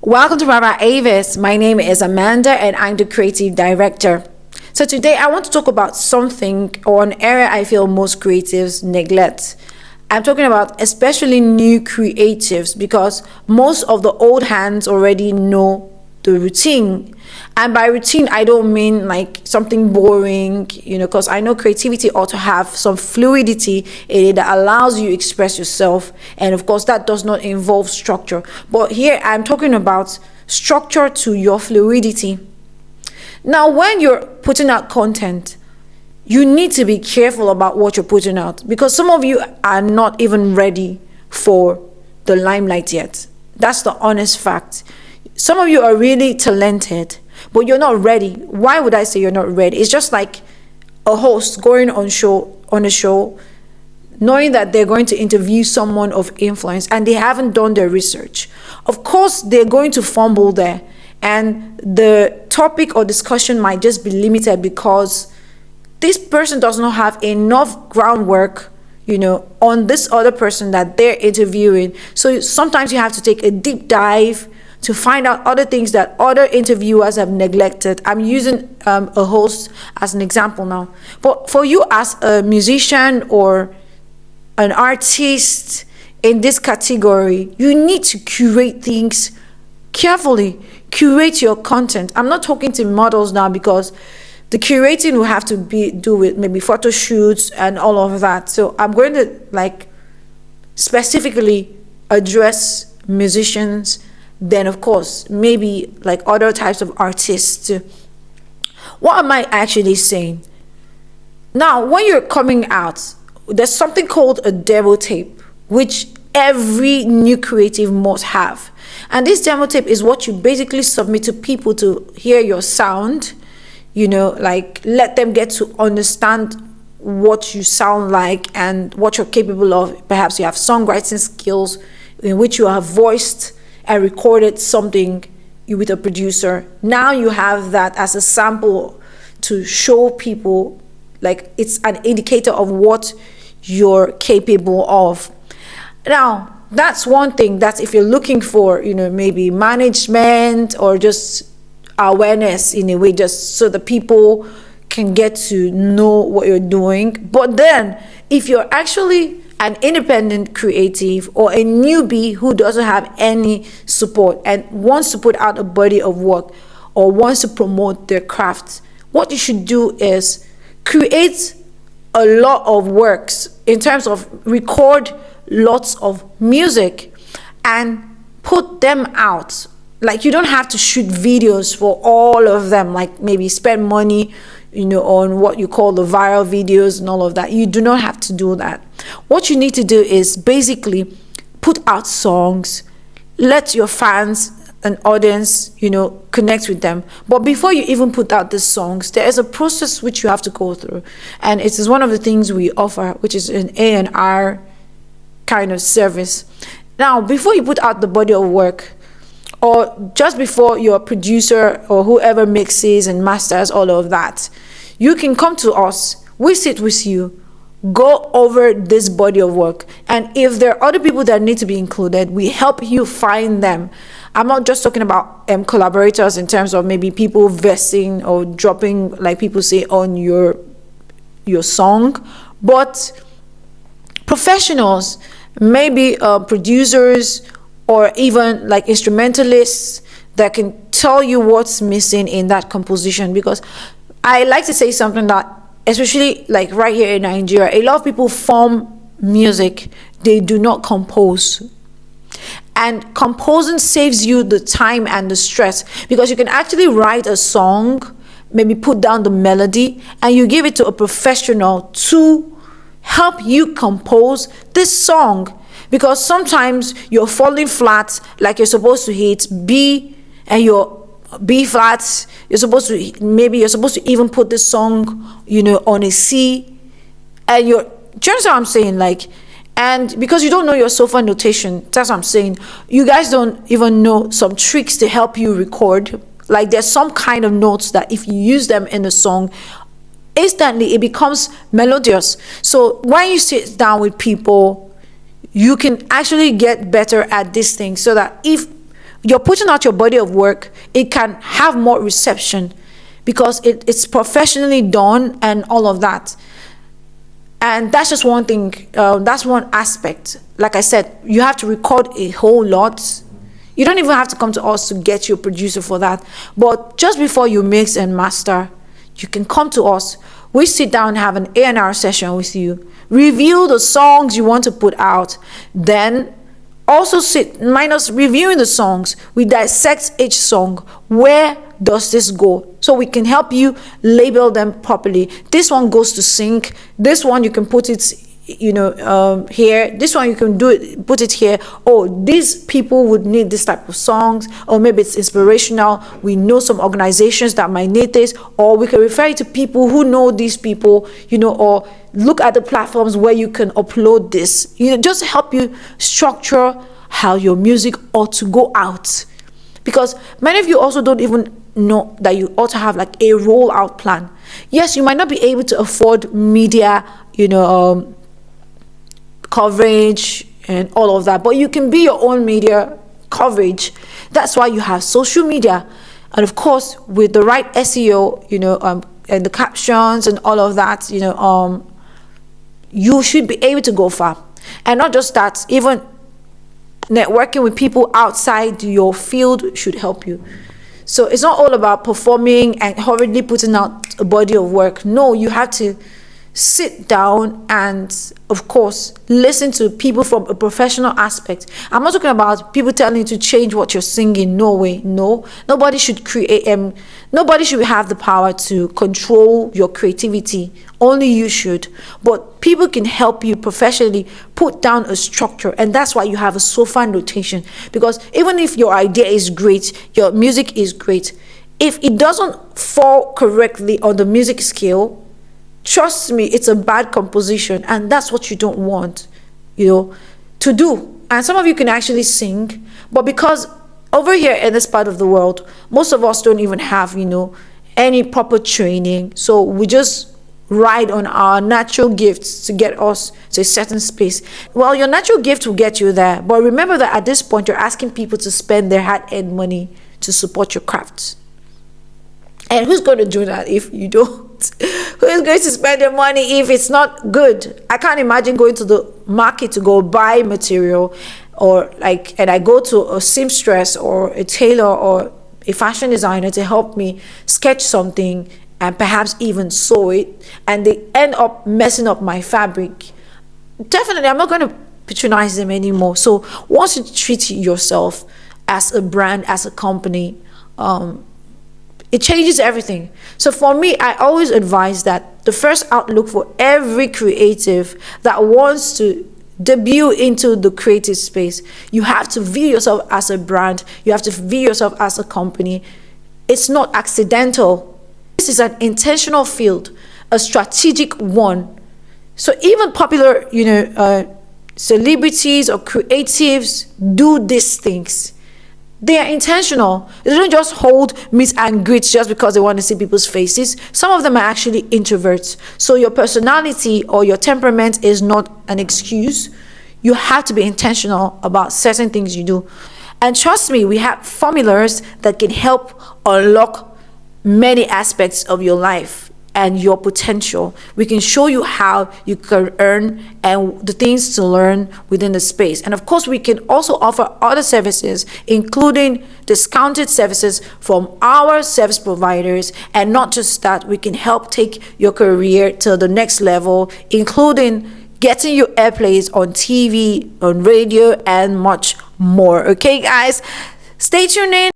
Welcome to Rara Avis. My name is Amanda and I'm the creative director. So today I want to talk about something or an area I feel most creatives neglect. I'm talking about especially new creatives because most of the old hands already know the routine. And by routine, I don't mean like something boring, because I know creativity ought to have some fluidity in it that allows you to express yourself. And of course, that does not involve structure. But here I'm talking about structure to your fluidity. Now, when you're putting out content, you need to be careful about what you're putting out because some of you are not even ready for the limelight yet. That's the honest fact. Some of you are really talented, but you're not ready. Why would I say you're not ready? It's just like a host going on a show, knowing that they're going to interview someone of influence and they haven't done their research. Of course, they're going to fumble there, and the topic or discussion might just be limited because this person does not have enough groundwork, on this other person that they're interviewing. So sometimes you have to take a deep dive to find out other things that other interviewers have neglected. I'm using a host as an example now. But for you as a musician or an artist in this category, you need to curate things carefully. Curate your content. I'm not talking to models now because the curating will have to do with maybe photo shoots and all of that. So I'm going to specifically address musicians, then of course maybe like other types of artists too. What am I actually saying? Now, when you're coming out, there's something called a demo tape, which every new creative must have. And this demo tape is what you basically submit to people to hear your sound, let them get to understand what you sound like and what you're capable of. Perhaps you have songwriting skills in which you have voiced and recorded something with a producer. Now you have that as a sample to show people, like it's an indicator of what you're capable of. Now, that's one thing. That's if you're looking for, maybe management or just awareness in a way, just so the people can get to know what you're doing. But then if you're actually an independent creative or a newbie who doesn't have any support and wants to put out a body of work or wants to promote their craft, what you should do is create a lot of works in terms of record lots of music and put them out. Like, you don't have to shoot videos for all of them, like maybe spend money on what you call the viral videos and all of that. You do not have to do that. What you need to do is basically put out songs, let your fans and audience, connect with them. But before you even put out the songs, there is a process which you have to go through. And it is one of the things we offer, which is an A&R kind of service. Now, before you put out the body of work, or just before your producer or whoever mixes and masters all of that, you can come to us. We sit with you, go over this body of work. And if there are other people that need to be included, we help you find them. I'm not just talking about collaborators in terms of maybe people versing or dropping, like people say, on your song, but professionals, maybe producers, or even like instrumentalists that can tell you what's missing in that composition. Because I like to say something that, especially like right here in Nigeria, a lot of people form music, they do not compose. And composing saves you the time and the stress, because you can actually write a song, maybe put down the melody, and you give it to a professional to help you compose this song. Because sometimes you're falling flat, like you're supposed to hit B and your B flat, you're supposed to even put the song, on a C, and do you understand what I'm saying? And because you don't know your sofa notation, that's what I'm saying. You guys don't even know some tricks to help you record. Like, there's some kind of notes that if you use them in a song, instantly it becomes melodious. So when you sit down with people, you can actually get better at this thing, so that if you're putting out your body of work, it can have more reception because it's professionally done and all of that. And that's just one thing. That's one aspect. Like I said, you have to record a whole lot. You don't even have to come to us to get your producer for that. But just before you mix and master, you can come to us. We sit down and have an A&R session with you, review the songs you want to put out, then also minus reviewing the songs, we dissect each song. Where does this go? So we can help you label them properly. This one goes to sync. This one you can put it, here. This one you can put it here. Oh, these people would need this type of songs, or maybe it's inspirational. We know some organizations that might need this, or we can refer you to people who know these people, or look at the platforms where you can upload this. Just help you structure how your music ought to go out. Because many of you also don't even know that you ought to have like a rollout plan. Yes, you might not be able to afford media, coverage and all of that, but you can be your own media coverage. That's why you have social media, and of course with the right SEO, and the captions and all of that, you should be able to go far. And not just that, even networking with people outside your field should help you. So it's not all about performing and hurriedly putting out a body of work. No, you have to sit down and, of course, listen to people from a professional aspect. I'm not talking about people telling you to change what you're singing. No way. No, nobody should nobody should have the power to control your creativity. Only you should. But people can help you professionally put down a structure, and that's why you have a sofa notation. Because even if your idea is great, your music is great, if it doesn't fall correctly on the music scale, trust me, it's a bad composition, and that's what you don't want, to do. And some of you can actually sing, but because over here in this part of the world, most of us don't even have, any proper training. So we just ride on our natural gifts to get us to a certain space. Well, your natural gift will get you there, but remember that at this point, you're asking people to spend their hard-earned money to support your craft. And who's going to do that if you don't? Who is going to spend their money if it's not good? I can't imagine going to the market to go buy material, and I go to a seamstress or a tailor or a fashion designer to help me sketch something and perhaps even sew it, and they end up messing up my fabric. Definitely, I'm not going to patronize them anymore. So once you treat yourself as a brand, as a company, it changes everything. So for me, I always advise that the first outlook for every creative that wants to debut into the creative space, you have to view yourself as a brand. You have to view yourself as a company. It's not accidental. This is an intentional field, a strategic one. So even popular, celebrities or creatives do these things. They are intentional. They don't just hold meet and greets just because they want to see people's faces. Some of them are actually introverts. So your personality or your temperament is not an excuse. You have to be intentional about certain things you do. And trust me, we have formulas that can help unlock many aspects of your life and your potential. We can show you how you can earn and the things to learn within the space. And of course, we can also offer other services, including discounted services from our service providers. And not just that, we can help take your career to the next level, including getting you airplays on TV, on radio, and much more. Okay, guys, stay tuned in.